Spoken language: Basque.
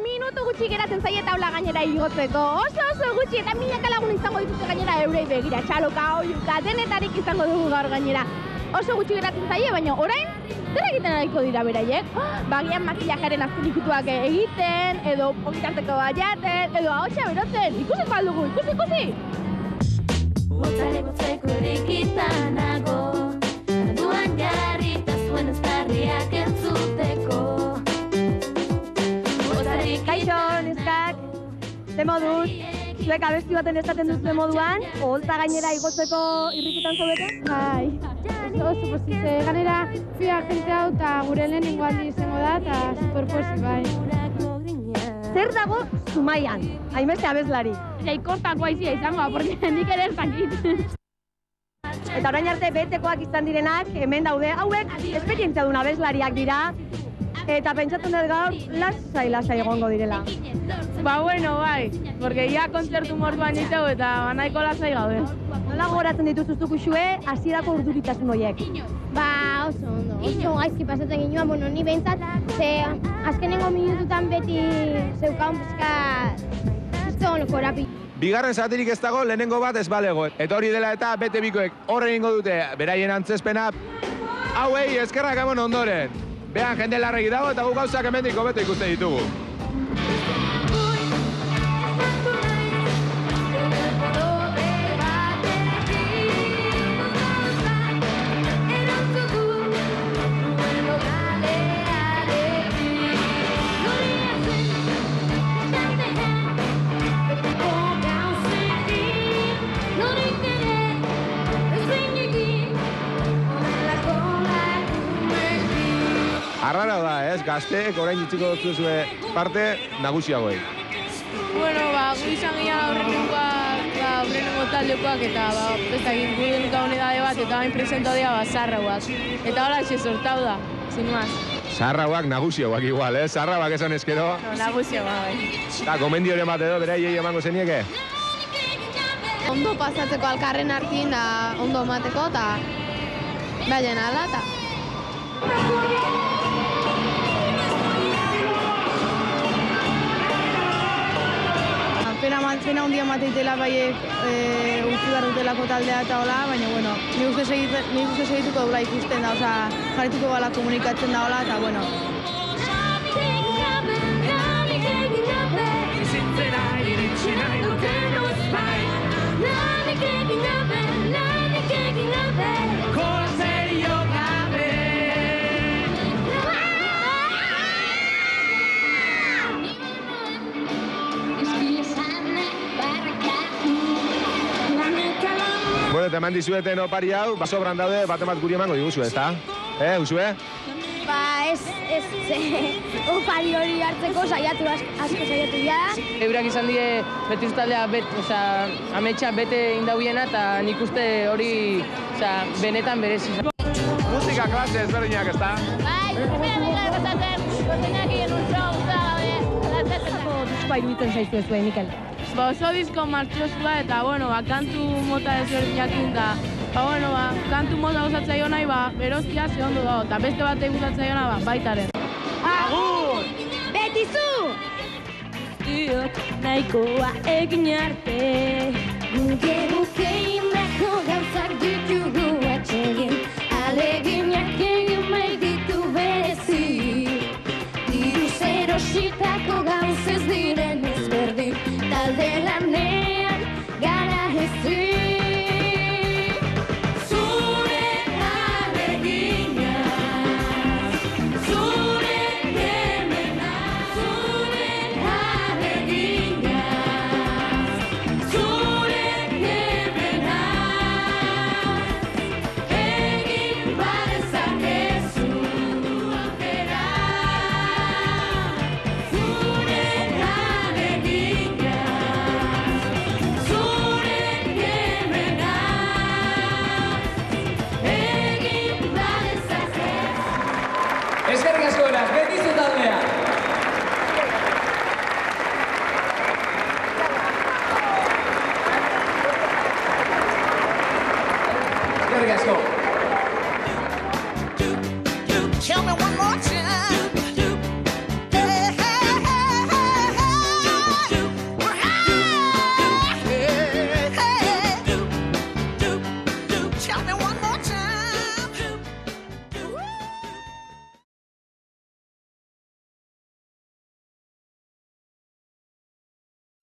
minutu gutxi geratzen zaie taula gainera igotzeko. Oso gutxi, eta milaka lagun izango dituzte gainera eurei begira. Txaloka, oiuka, denetarik izango dugu gaur gainera. Oso gutxi geratzen zaie, baina orain, zer egiten ariko dira beraiek? Bagian makillajaren azkenikutuak egiten, edo ogitarteko baiaten, edo ahotsa berotzen. Ikusi baldugu, ikusi! Botzeko erikitanago, duan jarri eta zuen eztarriak entzuteko. Kaixo, neskak, ze moduz, zuek abesti baten esaten duzuen moduan, oholtza gainera igotzeko irrikitan zaudete? Bai, oso posize, ganera fia gente hau eta gure lehenengo aldi izango da, eta superposi, bai. Zer dago Zumaian, hainbeste abeslari? Jaikortakoa izia izango, porque nik ere ezakit. Eta orain arte betekoak izan direnak, hemen daude, hauek esperientzia duen abeslariak dira, eta pentsatzen dut gaur, lasai egongo direla. Ba bueno, bai, porque ya kontzertu morduan iteu eta banaiko lasai gaude. Nola gogoratzen dituzuzuk usue, hasierako urduritasun horiek? Ba, oso gaizki pasatzen ginoan, bueno, ni behintzat, ze azkenengo minututan beti zeukaun pizka korapi. Bigarren zatirik ez dago, lehenengo bat ez balego. Eta hori dela eta bete bikoek horre ingo dute beraien antzespena. Hauei eskerrak emon ondoren. Behan jende larregi dago eta gu gauzak hemendik hobeto ikuste ditugu. Arrara da, ez? Gazteek orain itxiko duzue parte nagusiagoei. Bueno, ba, gu izan ginen aurrenengo taldekoak eta besta egin gure nuka honedade bat eta bain presento dira zarrauak. Eta hola xe sortau da, sin más. Zarrauak nagusiagoak igual, ez? Zarrauak esan eskero. No, nagusiagoak, bai. Eta gomendioren bat edo, beraiei emango zenieke? Ondo pasatzeko alkarren hartin da ondo emateko eta baien ala eta... Pena handia mateitela baiek utzi behar dutelako taldea eta hola, baina bueno, ni uste segituko dula ikusten da, oza, jarrituko bala komunikatzen da hola, eta bueno. Bueno, eta eman dizueten opari hau, sobran daude, bat emat guri emango diguzu, ez da? Usue? Ba, ez, opari hori hartzeko asko saiatu dira. Eurak izan die beti taldea ametsa bete indauiena eta nik uste hori benetan berezi. Musika klase ezberdinak, ez da? Bai, musika pasatzen, gozenak egin urtso, Ba, iruditzen zaizu ez Mikel. Ba, oso disko martxosua eta, bueno, kantu mota ezberdinak da. Ba, bueno, kantu mota gustatzen nahi, berostia ze ondo dago, eta beste batei gustatzen nahi, baitaren. Agur! Betizu! Diot nahikoa egin arte, guke indako gauzak ditugu atsegin, aleginak egin ditu berezi. Diru zerositako gauz ez diren ezberdin, talde lanean gara ezin. Eskerrik asko beraz, Betizu taldea! Eskerrik asko! Tell me one more time.